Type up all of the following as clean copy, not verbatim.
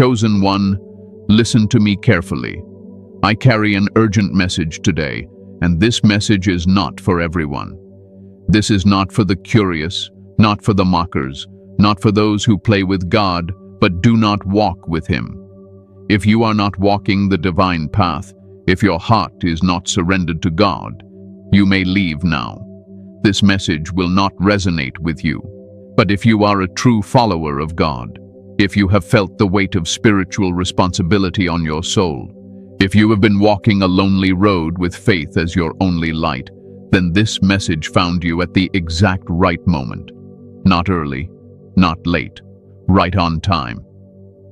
Chosen one, listen to me carefully. I carry an urgent message today, and this message is not for everyone. This is not for the curious, not for the mockers, not for those who play with God, but do not walk with Him. If you are not walking the divine path, if your heart is not surrendered to God, you may leave now. This message will not resonate with you. But if you are a true follower of God, if you have felt the weight of spiritual responsibility on your soul, if you have been walking a lonely road with faith as your only light, then this message found you at the exact right moment. Not early, not late, right on time.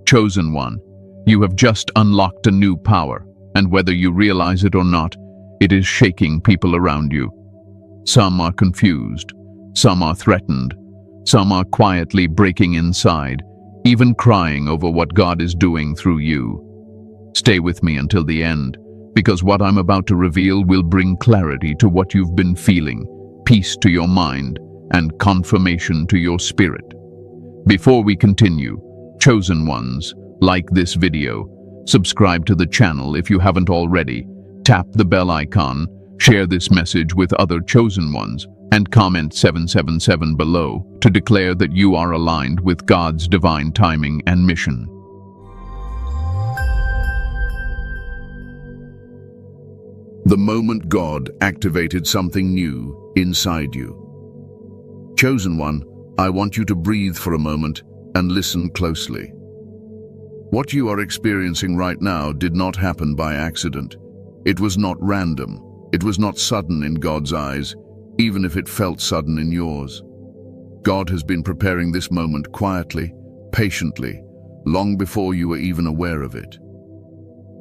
Chosen one, you have just unlocked a new power, and whether you realize it or not, it is shaking people around you. Some are confused, some are threatened, some are quietly breaking inside, even crying over what God is doing through you. Stay with me until the end, because what I'm about to reveal will bring clarity to what you've been feeling, peace to your mind, and confirmation to your spirit. Before we continue, chosen ones, like this video, subscribe to the channel if you haven't already, tap the bell icon, share this message with other chosen ones, and comment 777 below to declare that you are aligned with God's divine timing and mission. The moment God activated something new inside you. Chosen one, I want you to breathe for a moment and listen closely. What you are experiencing right now did not happen by accident. It was not random. It was not sudden in God's eyes, even if it felt sudden in yours. God has been preparing this moment quietly, patiently, long before you were even aware of it.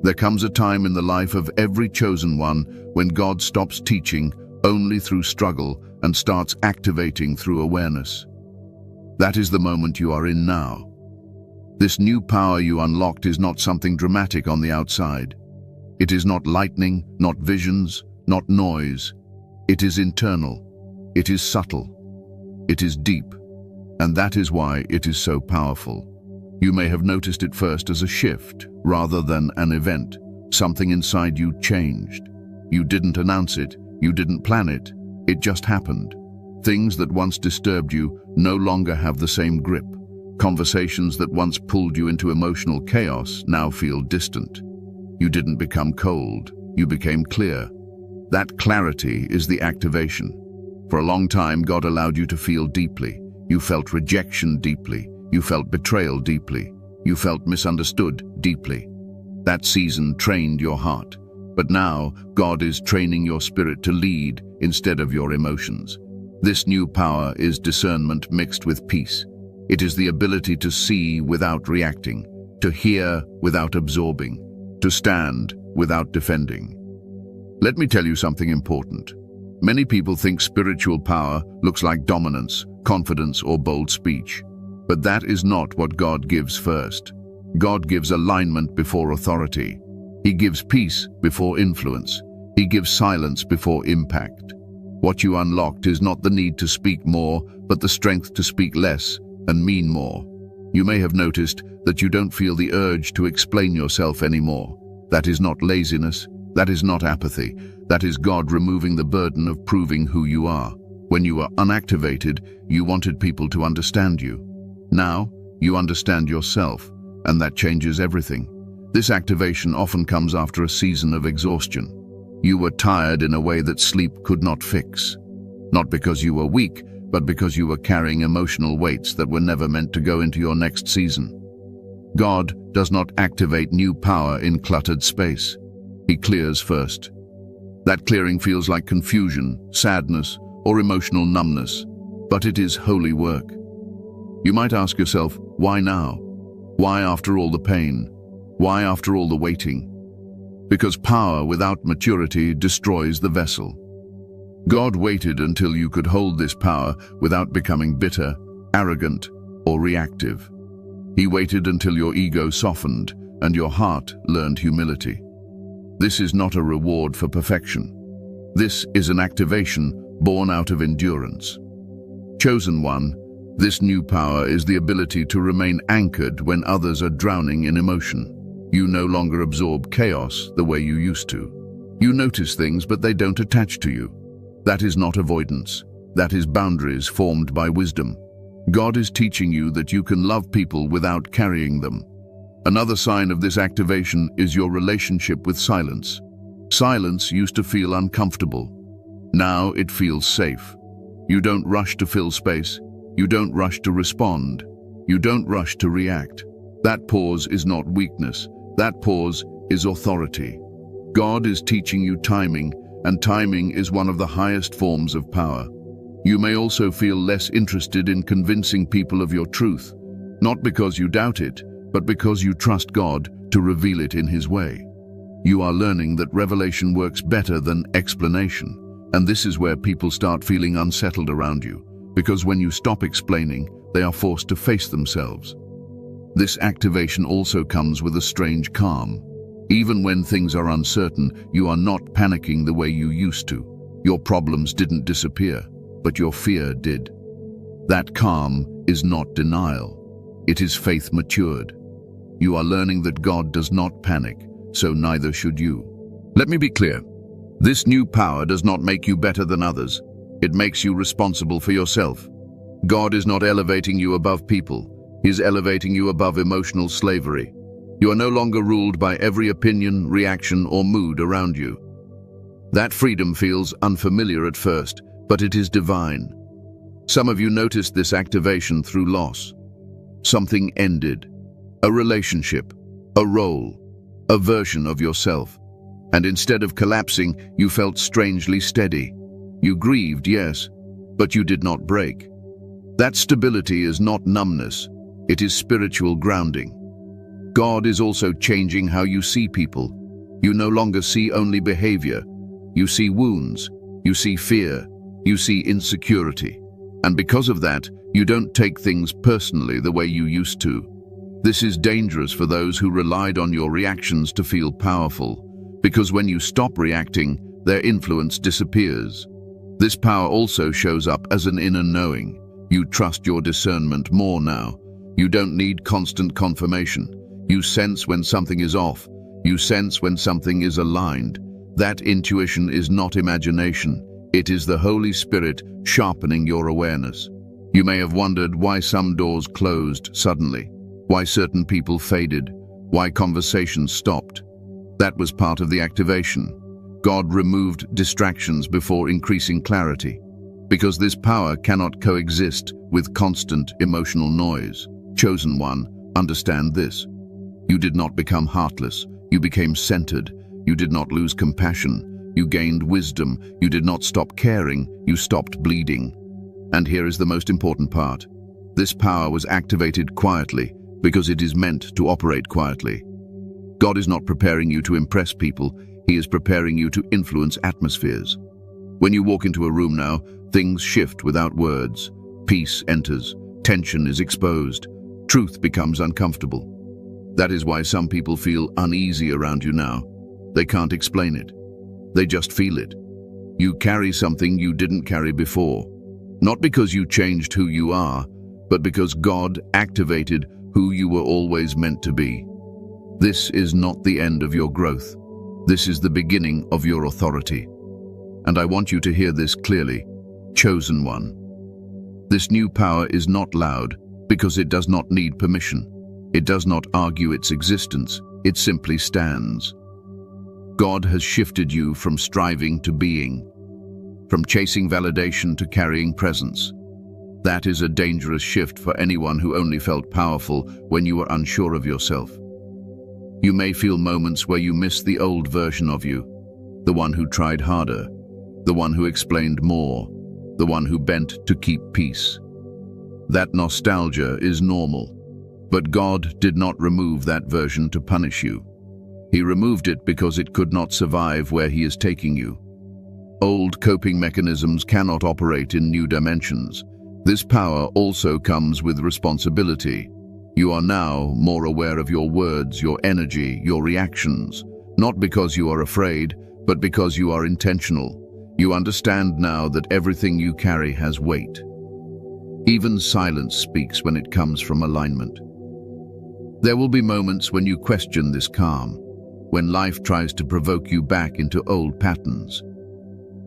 There comes a time in the life of every chosen one when God stops teaching only through struggle and starts activating through awareness. That is the moment you are in now. This new power you unlocked is not something dramatic on the outside. It is not lightning, not visions, not noise. It is internal. It is subtle. It is deep. And that is why it is so powerful. You may have noticed it first as a shift rather than an event. Something inside you changed. You didn't announce it. You didn't plan it. It just happened. Things that once disturbed you no longer have the same grip. Conversations that once pulled you into emotional chaos now feel distant. You didn't become cold. You became clear. That clarity is the activation. For a long time, God allowed you to feel deeply. You felt rejection deeply. You felt betrayal deeply. You felt misunderstood deeply. That season trained your heart. But now, God is training your spirit to lead instead of your emotions. This new power is discernment mixed with peace. It is the ability to see without reacting, to hear without absorbing, to stand without defending. Let me tell you something important. Many people think spiritual power looks like dominance, confidence, or bold speech. But that is not what God gives first. God gives alignment before authority. He gives peace before influence. He gives silence before impact. What you unlocked is not the need to speak more, but the strength to speak less and mean more. You may have noticed that you don't feel the urge to explain yourself anymore. That is not laziness. That is not apathy. That is God removing the burden of proving who you are. When you were unactivated, you wanted people to understand you. Now, you understand yourself, and that changes everything. This activation often comes after a season of exhaustion. You were tired in a way that sleep could not fix. Not because you were weak, but because you were carrying emotional weights that were never meant to go into your next season. God does not activate new power in cluttered space. He clears first. That clearing feels like confusion, sadness, or emotional numbness, but it is holy work. You might ask yourself, why now? Why after all the pain? Why after all the waiting? Because power without maturity destroys the vessel. God waited until you could hold this power without becoming bitter, arrogant, or reactive. He waited until your ego softened and your heart learned humility. This is not a reward for perfection. This is an activation born out of endurance. Chosen one, This new power is the ability to remain anchored when others are drowning in emotion. You no longer absorb chaos the way you used to. You notice things, but they don't attach to you. That is not avoidance. That is boundaries formed by wisdom. God is teaching you that you can love people without carrying them. Another sign of this activation is your relationship with silence. Silence used to feel uncomfortable. Now it feels safe. You don't rush to fill space. You don't rush to respond. You don't rush to react. That pause is not weakness. That pause is authority. God is teaching you timing, and timing is one of the highest forms of power. You may also feel less interested in convincing people of your truth, not because you doubt it, but because you trust God to reveal it in His way. You are learning that revelation works better than explanation, and this is where people start feeling unsettled around you, because when you stop explaining, they are forced to face themselves. This activation also comes with a strange calm. Even when things are uncertain, you are not panicking the way you used to. Your problems didn't disappear, but your fear did. That calm is not denial. It is faith matured. You are learning that God does not panic, so neither should you. Let me be clear. This new power does not make you better than others. It makes you responsible for yourself. God is not elevating you above people. He is elevating you above emotional slavery. You are no longer ruled by every opinion, reaction, or mood around you. That freedom feels unfamiliar at first, but it is divine. Some of you noticed this activation through loss. Something ended. A relationship, a role, a version of yourself. And instead of collapsing, you felt strangely steady. You grieved, yes, but you did not break. That stability is not numbness. It is spiritual grounding. God is also changing how you see people. You no longer see only behavior. You see wounds. You see fear. You see insecurity. And because of that, you don't take things personally the way you used to. This is dangerous for those who relied on your reactions to feel powerful, because when you stop reacting, their influence disappears. This power also shows up as an inner knowing. You trust your discernment more now. You don't need constant confirmation. You sense when something is off. You sense when something is aligned. That intuition is not imagination. It is the Holy Spirit sharpening your awareness. You may have wondered why some doors closed suddenly, why certain people faded, why conversations stopped. That was part of the activation. God removed distractions before increasing clarity, because this power cannot coexist with constant emotional noise. Chosen one, understand this. You did not become heartless. You became centered. You did not lose compassion. You gained wisdom. You did not stop caring. You stopped bleeding. And here is the most important part. This power was activated quietly because it is meant to operate quietly. God is not preparing you to impress people. He is preparing you to influence atmospheres. When you walk into a room now, things shift without words. Peace enters. Tension is exposed. Truth becomes uncomfortable. That is why some people feel uneasy around you now. They can't explain it. They just feel it. You carry something you didn't carry before. Not because you changed who you are, but because God activated who you were always meant to be. This is not the end of your growth. This is the beginning of your authority. And I want you to hear this clearly. Chosen one. This new power is not loud because it does not need permission. It does not argue its existence. It simply stands. God has shifted you from striving to being, from chasing validation to carrying presence. That is a dangerous shift for anyone who only felt powerful when you were unsure of yourself. You may feel moments where you miss the old version of you, the one who tried harder, the one who explained more, the one who bent to keep peace. That nostalgia is normal, but God did not remove that version to punish you. He removed it because it could not survive where He is taking you. Old coping mechanisms cannot operate in new dimensions. This power also comes with responsibility. You are now more aware of your words, your energy, your reactions, not because you are afraid, but because you are intentional. You understand now that everything you carry has weight. Even silence speaks when it comes from alignment. There will be moments when you question this calm, when life tries to provoke you back into old patterns.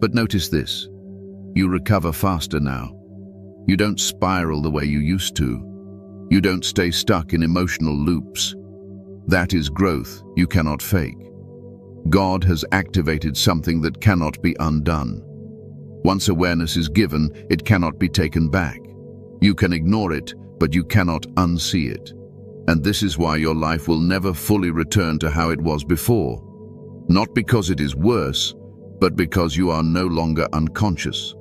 But notice this: you recover faster now. You don't spiral the way you used to. You don't stay stuck in emotional loops. That is growth you cannot fake. God has activated something that cannot be undone. Once awareness is given, it cannot be taken back. You can ignore it, but you cannot unsee it. And this is why your life will never fully return to how it was before. Not because it is worse, but because you are no longer unconscious.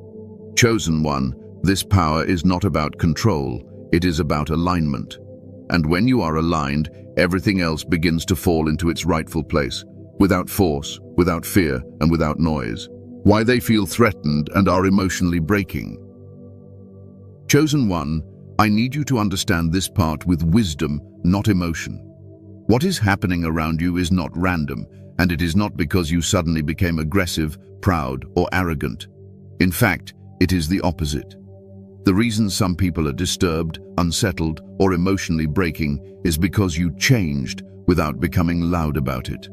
Chosen one, this power is not about control, it is about alignment. And when you are aligned, everything else begins to fall into its rightful place, without force, without fear, and without noise. Why they feel threatened and are emotionally breaking. Chosen one, I need you to understand this part with wisdom, not emotion. What is happening around you is not random, and it is not because you suddenly became aggressive, proud, or arrogant. In fact, it is the opposite. The reason some people are disturbed, unsettled, or emotionally breaking is because you changed without becoming loud about it.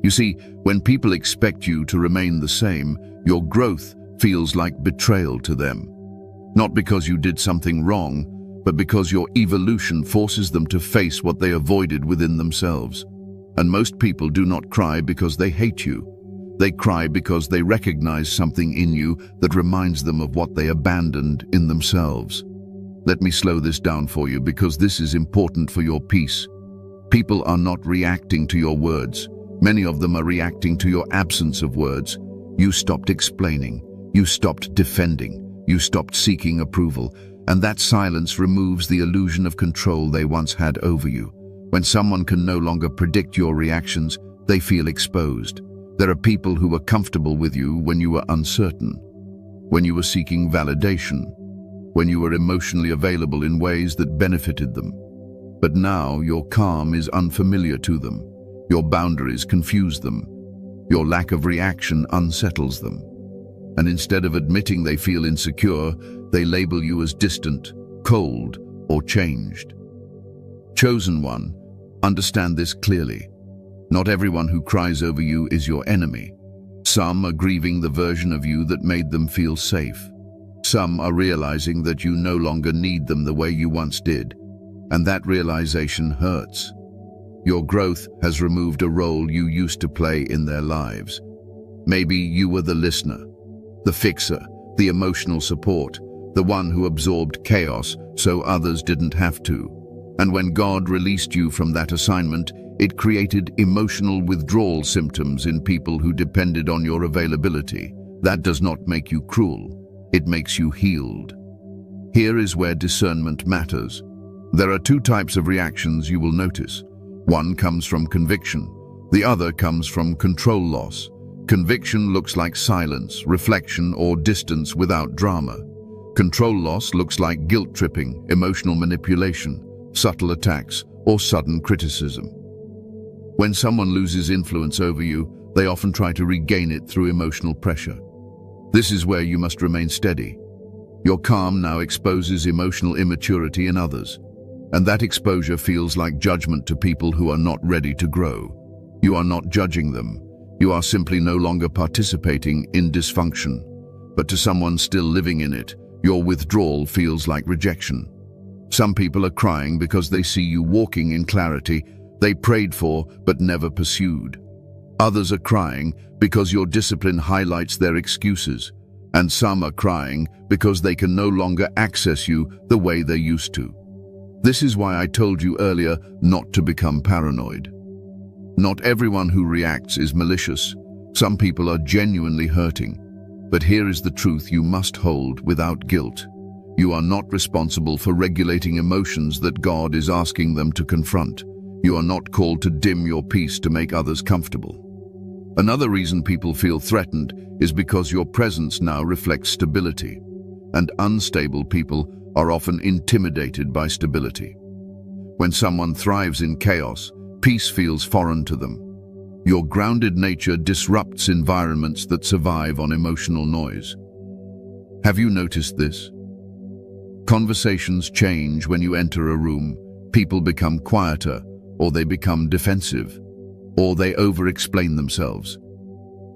You see, when people expect you to remain the same, your growth feels like betrayal to them. Not because you did something wrong, but because your evolution forces them to face what they avoided within themselves. And most people do not cry because they hate you. They cry because they recognize something in you that reminds them of what they abandoned in themselves. Let me slow this down for you because this is important for your peace. People are not reacting to your words. Many of them are reacting to your absence of words. You stopped explaining. You stopped defending. You stopped seeking approval. And that silence removes the illusion of control they once had over you. When someone can no longer predict your reactions, they feel exposed. There are people who were comfortable with you when you were uncertain, when you were seeking validation, when you were emotionally available in ways that benefited them. But now your calm is unfamiliar to them. Your boundaries confuse them. Your lack of reaction unsettles them. And instead of admitting they feel insecure, they label you as distant, cold, or changed. Chosen one, understand this clearly. Not everyone who cries over you is your enemy. Some are grieving the version of you that made them feel safe. Some are realizing that you no longer need them the way you once did. And that realization hurts. Your growth has removed a role you used to play in their lives. Maybe you were the listener, the fixer, the emotional support, the one who absorbed chaos so others didn't have to. And when God released you from that assignment, it created emotional withdrawal symptoms in people who depended on your availability. That does not make you cruel. It makes you healed. Here is where discernment matters. There are two types of reactions you will notice. One comes from conviction. The other comes from control loss. Conviction looks like silence, reflection, or distance without drama. Control loss looks like guilt tripping, emotional manipulation, subtle attacks, or sudden criticism. When someone loses influence over you, they often try to regain it through emotional pressure. This is where you must remain steady. Your calm now exposes emotional immaturity in others, and that exposure feels like judgment to people who are not ready to grow. You are not judging them. You are simply no longer participating in dysfunction. But to someone still living in it, your withdrawal feels like rejection. Some people are crying because they see you walking in clarity they prayed for but never pursued. Others are crying because your discipline highlights their excuses. And some are crying because they can no longer access you the way they used to. This is why I told you earlier not to become paranoid. Not everyone who reacts is malicious. Some people are genuinely hurting. But here is the truth you must hold without guilt. You are not responsible for regulating emotions that God is asking them to confront. You are not called to dim your peace to make others comfortable. Another reason people feel threatened is because your presence now reflects stability. And unstable people are often intimidated by stability. When someone thrives in chaos, peace feels foreign to them. Your grounded nature disrupts environments that survive on emotional noise. Have you noticed this? Conversations change when you enter a room. People become quieter, or they become defensive, or they over-explain themselves.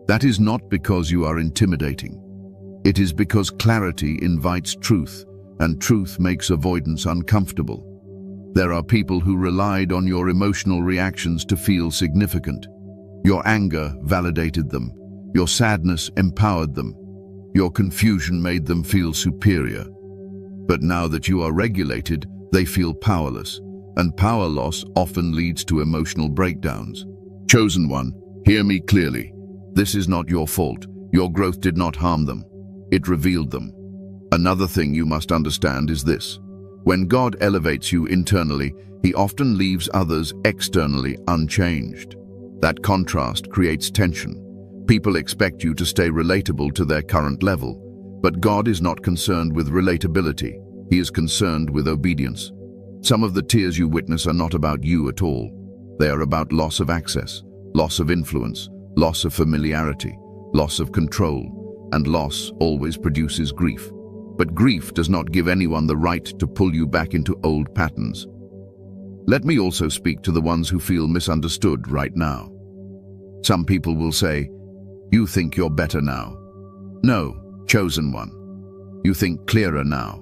That is not because you are intimidating. It is because clarity invites truth, and truth makes avoidance uncomfortable. There are people who relied on your emotional reactions to feel significant. Your anger validated them. Your sadness empowered them. Your confusion made them feel superior. But now that you are regulated, they feel powerless, and power loss often leads to emotional breakdowns. Chosen one, hear me clearly. This is not your fault. Your growth did not harm them. It revealed them. Another thing you must understand is this. When God elevates you internally, He often leaves others externally unchanged. That contrast creates tension. People expect you to stay relatable to their current level, but God is not concerned with relatability. He is concerned with obedience. Some of the tears you witness are not about you at all. They are about loss of access, loss of influence, loss of familiarity, loss of control, and loss always produces grief. But grief does not give anyone the right to pull you back into old patterns. Let me also speak to the ones who feel misunderstood right now. Some people will say, "You think you're better now." No, chosen one. You think clearer now.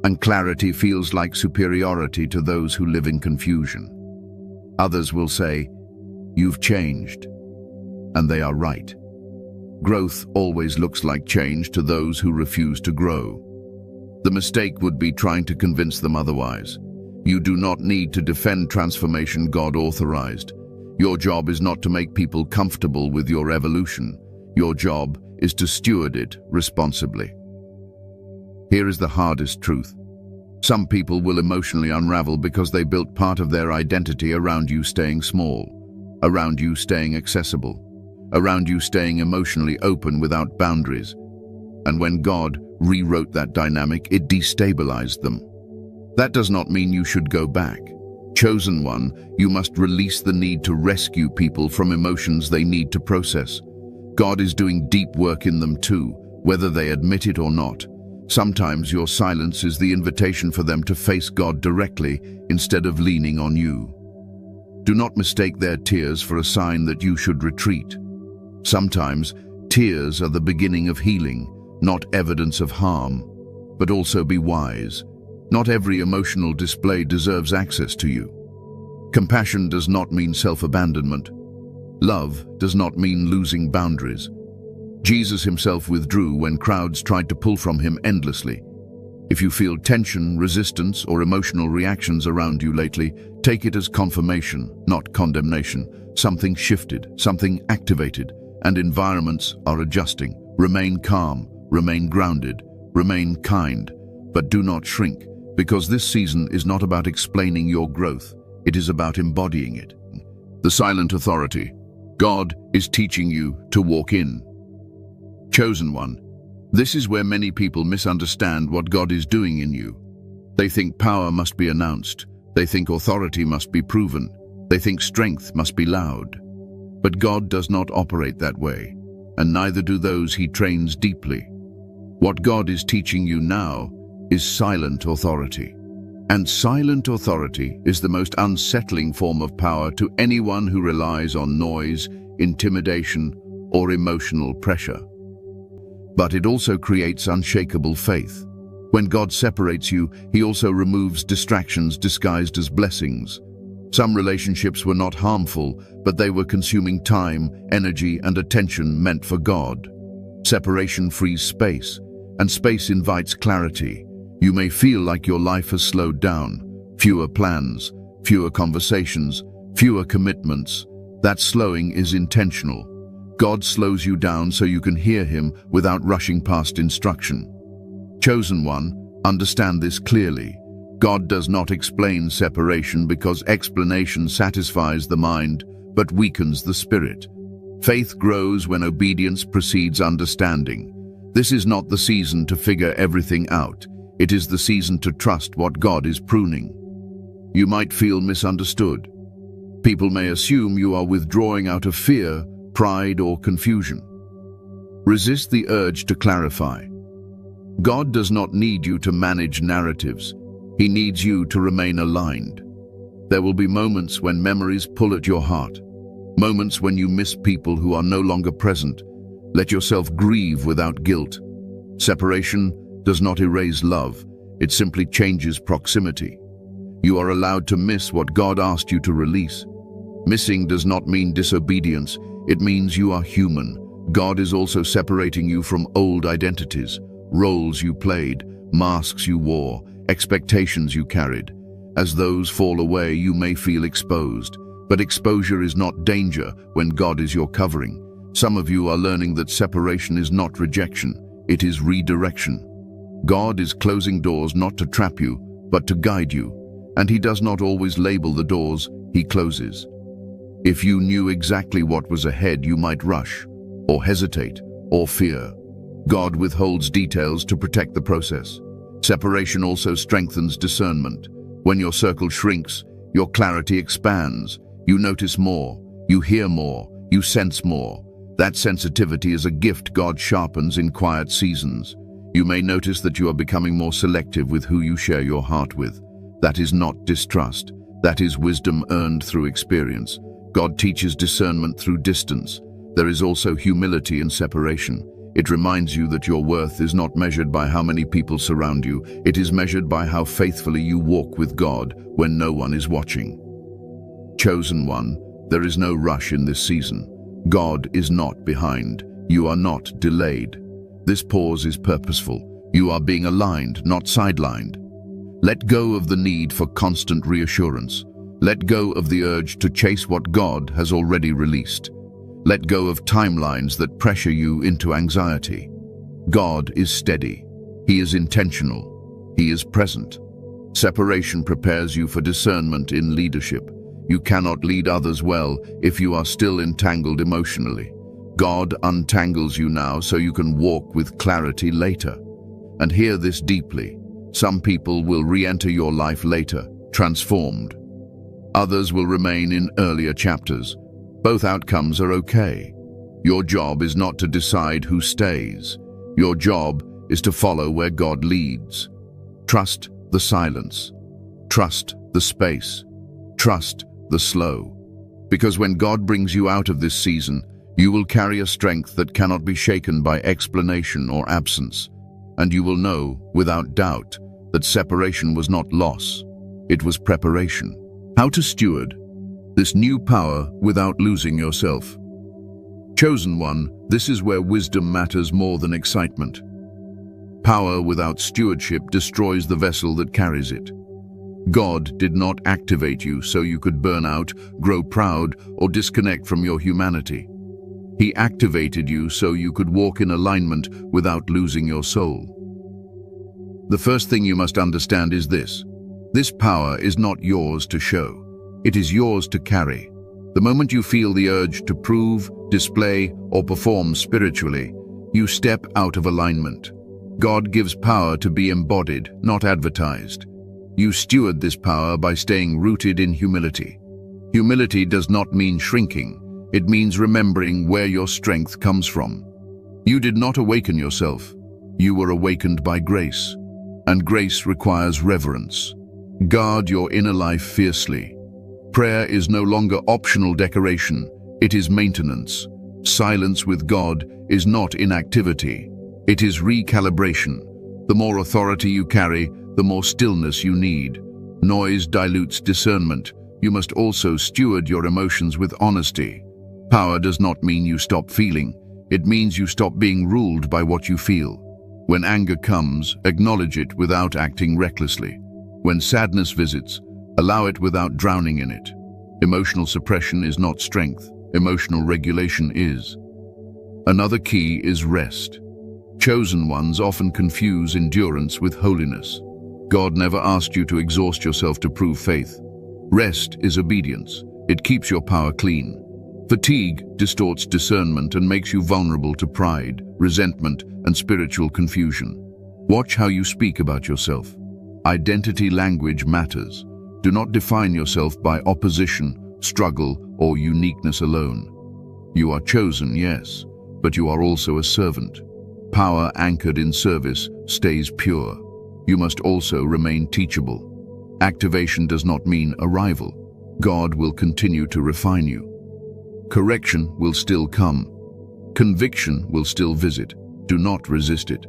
And clarity feels like superiority to those who live in confusion. Others will say, "You've changed." And they are right. Growth always looks like change to those who refuse to grow. The mistake would be trying to convince them otherwise. You do not need to defend transformation God authorized. Your job is not to make people comfortable with your evolution. Your job is to steward it responsibly. Here is the hardest truth. Some people will emotionally unravel because they built part of their identity around you staying small, around you staying accessible, around you staying emotionally open without boundaries. And when God rewrote that dynamic, it destabilized them. That does not mean you should go back. Chosen one, you must release the need to rescue people from emotions they need to process. God is doing deep work in them too, whether they admit it or not. Sometimes your silence is the invitation for them to face God directly instead of leaning on you. Do not mistake their tears for a sign that you should retreat. Sometimes, tears are the beginning of healing, not evidence of harm. But also be wise. Not every emotional display deserves access to you. Compassion does not mean self-abandonment. Love does not mean losing boundaries. Jesus himself withdrew when crowds tried to pull from him endlessly. If you feel tension, resistance, or emotional reactions around you lately, take it as confirmation, not condemnation. Something shifted, something activated, and environments are adjusting. Remain calm, remain grounded, remain kind, but do not shrink, because this season is not about explaining your growth, it is about embodying it. The silent authority. God is teaching you to walk in. Chosen one. This is where many people misunderstand what God is doing in you. They think power must be announced. They think authority must be proven. They think strength must be loud. But God does not operate that way, and neither do those he trains deeply. What God is teaching you now is silent authority. And silent authority is the most unsettling form of power to anyone who relies on noise, intimidation, or emotional pressure. But it also creates unshakable faith. When God separates you, he also removes distractions disguised as blessings. Some relationships were not harmful, but they were consuming time, energy, and attention meant for God. Separation frees space, and space invites clarity. You may feel like your life has slowed down. Fewer plans, fewer conversations, fewer commitments. That slowing is intentional. God slows you down so you can hear him without rushing past instruction. Chosen one, understand this clearly. God does not explain separation because explanation satisfies the mind but weakens the spirit. Faith grows when obedience precedes understanding. This is not the season to figure everything out. It is the season to trust what God is pruning. You might feel misunderstood. People may assume you are withdrawing out of fear, pride, or confusion. Resist the urge to clarify. God does not need you to manage narratives. He needs you to remain aligned. There will be moments when memories pull at your heart, moments when you miss people who are no longer present. Let yourself grieve without guilt. Separation does not erase love, it simply changes proximity. You are allowed to miss what God asked you to release. Missing does not mean disobedience, it means you are human. God is also separating you from old identities, roles you played, masks you wore, expectations you carried. As those fall away, you may feel exposed, but exposure is not danger when God is your covering. Some of you are learning that separation is not rejection, it is redirection. God is closing doors not to trap you, but to guide you, and He does not always label the doors He closes. If you knew exactly what was ahead, you might rush, or hesitate, or fear. God withholds details to protect the process. Separation also strengthens discernment. When your circle shrinks, your clarity expands. You notice more, you hear more, you sense more. That sensitivity is a gift God sharpens in quiet seasons. You may notice that you are becoming more selective with who you share your heart with. That is not distrust. That is wisdom earned through experience. God teaches discernment through distance. There is also humility in separation. It reminds you that your worth is not measured by how many people surround you. It is measured by how faithfully you walk with God when no one is watching. Chosen one, there is no rush in this season. God is not behind. You are not delayed. This pause is purposeful. You are being aligned, not sidelined. Let go of the need for constant reassurance. Let go of the urge to chase what God has already released. Let go of timelines that pressure you into anxiety. God is steady. He is intentional. He is present. Separation prepares you for discernment in leadership. You cannot lead others well if you are still entangled emotionally. God untangles you now so you can walk with clarity later. And hear this deeply. Some people will re-enter your life later, transformed. Others will remain in earlier chapters. Both outcomes are okay. Your job is not to decide who stays. Your job is to follow where God leads. Trust the silence. Trust the space. Trust the slow. Because when God brings you out of this season, you will carry a strength that cannot be shaken by explanation or absence. And you will know, without doubt, that separation was not loss. It was preparation. How to steward this new power without losing yourself. Chosen one, this is where wisdom matters more than excitement. Power without stewardship destroys the vessel that carries it. God did not activate you so you could burn out, grow proud, or disconnect from your humanity. He activated you so you could walk in alignment without losing your soul. The first thing you must understand is this. This power is not yours to show. It is yours to carry. The moment you feel the urge to prove, display, or perform spiritually, you step out of alignment. God gives power to be embodied, not advertised. You steward this power by staying rooted in humility. Humility does not mean shrinking. It means remembering where your strength comes from. You did not awaken yourself. You were awakened by grace. And grace requires reverence. Guard your inner life fiercely. Prayer is no longer optional decoration. It is maintenance. Silence with God is not inactivity. It is recalibration. The more authority you carry, the more stillness you need. Noise dilutes discernment. You must also steward your emotions with honesty. Power does not mean you stop feeling. It means you stop being ruled by what you feel. When anger comes, acknowledge it without acting recklessly. When sadness visits, allow it without drowning in it. Emotional suppression is not strength. Emotional regulation is. Another key is rest. Chosen ones often confuse endurance with holiness. God never asked you to exhaust yourself to prove faith. Rest is obedience. It keeps your power clean. Fatigue distorts discernment and makes you vulnerable to pride, resentment, and spiritual confusion. Watch how you speak about yourself. Identity language matters. Do not define yourself by opposition, struggle, or uniqueness alone. You are chosen, yes, but you are also a servant. Power anchored in service stays pure. You must also remain teachable. Activation does not mean arrival. God will continue to refine you. Correction will still come. Conviction will still visit. Do not resist it.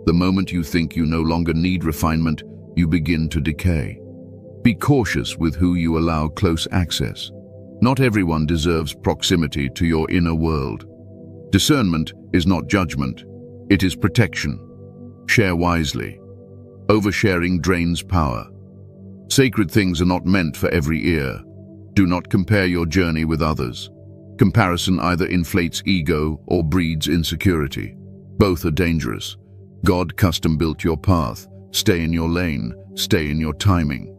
The moment you think you no longer need refinement, you begin to decay. Be cautious with who you allow close access. Not everyone deserves proximity to your inner world. Discernment is not judgment. It is protection. Share wisely. Oversharing drains power. Sacred things are not meant for every ear. Do not compare your journey with others. Comparison either inflates ego or breeds insecurity. Both are dangerous. God custom-built your path. Stay in your lane. Stay in your timing.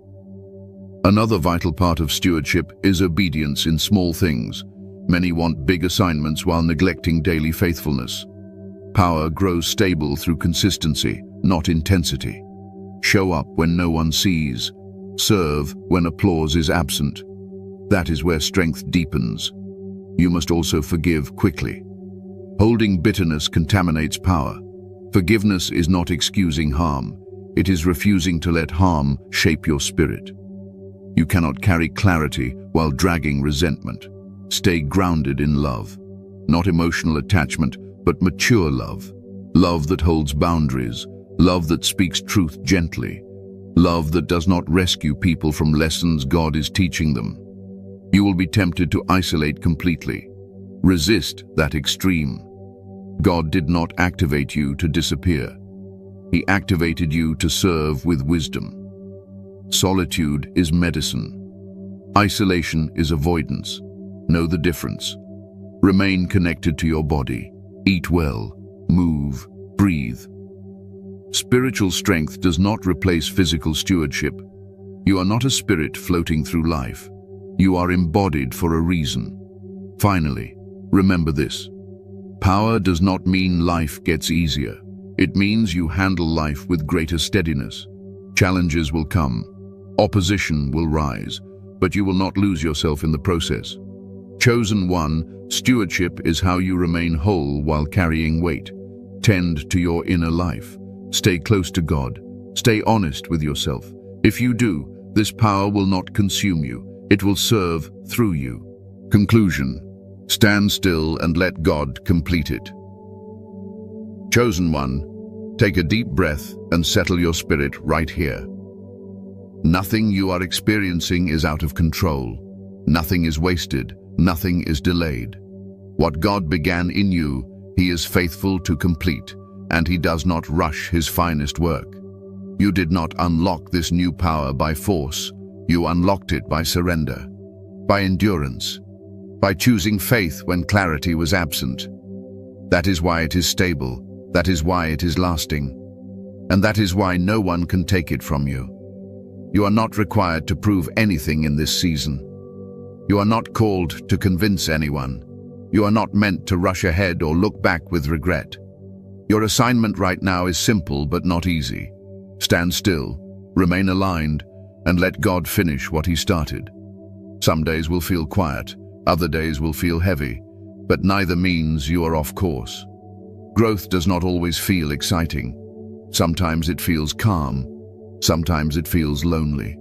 Another vital part of stewardship is obedience in small things. Many want big assignments while neglecting daily faithfulness. Power grows stable through consistency, not intensity. Show up when no one sees. Serve when applause is absent. That is where strength deepens. You must also forgive quickly. Holding bitterness contaminates power. Forgiveness is not excusing harm. It is refusing to let harm shape your spirit. You cannot carry clarity while dragging resentment. Stay grounded in love. Not emotional attachment, but mature love. Love that holds boundaries. Love that speaks truth gently. Love that does not rescue people from lessons God is teaching them. You will be tempted to isolate completely. Resist that extreme. God did not activate you to disappear. He activated you to serve with wisdom. Solitude is medicine. Isolation is avoidance. Know the difference. Remain connected to your body. Eat well. Move. Breathe. Spiritual strength does not replace physical stewardship. You are not a spirit floating through life. You are embodied for a reason. Finally, remember this. Power does not mean life gets easier. It means you handle life with greater steadiness. Challenges will come. Opposition will rise, but you will not lose yourself in the process. Chosen one, stewardship is how you remain whole while carrying weight. Tend to your inner life. Stay close to God. Stay honest with yourself. If you do, this power will not consume you. It will serve through you. Conclusion. Stand still and let God complete it. Chosen one, take a deep breath and settle your spirit right here. Nothing you are experiencing is out of control. Nothing is wasted. Nothing is delayed. What God began in you, He is faithful to complete, and He does not rush His finest work. You did not unlock this new power by force. You unlocked it by surrender, by endurance, by choosing faith when clarity was absent. That is why it is stable. That is why it is lasting. And that is why no one can take it from you. You are not required to prove anything in this season. You are not called to convince anyone. You are not meant to rush ahead or look back with regret. Your assignment right now is simple but not easy. Stand still, remain aligned, and let God finish what He started. Some days will feel quiet, other days will feel heavy, but neither means you are off course. Growth does not always feel exciting. Sometimes it feels calm. Sometimes it feels lonely.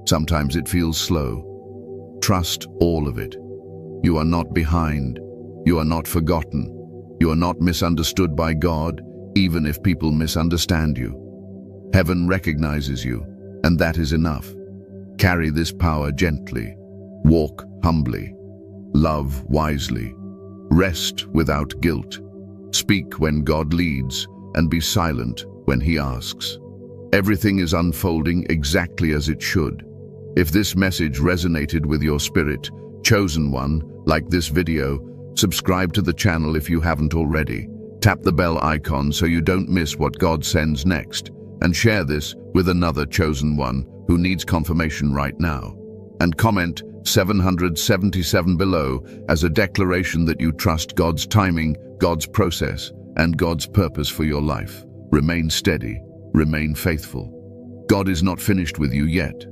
Sometimes it feels slow. Trust all of it. You are not behind. You are not forgotten. You are not misunderstood by God, even if people misunderstand you. Heaven recognizes you, and that is enough. Carry this power gently. Walk humbly. Love wisely. Rest without guilt. Speak when God leads, and be silent when He asks. Everything is unfolding exactly as it should. If this message resonated with your spirit, chosen one, like this video, subscribe to the channel if you haven't already. Tap the bell icon so you don't miss what God sends next, and share this with another chosen one who needs confirmation right now. And comment 777 below as a declaration that you trust God's timing, God's process, and God's purpose for your life. Remain steady. Remain faithful. God is not finished with you yet.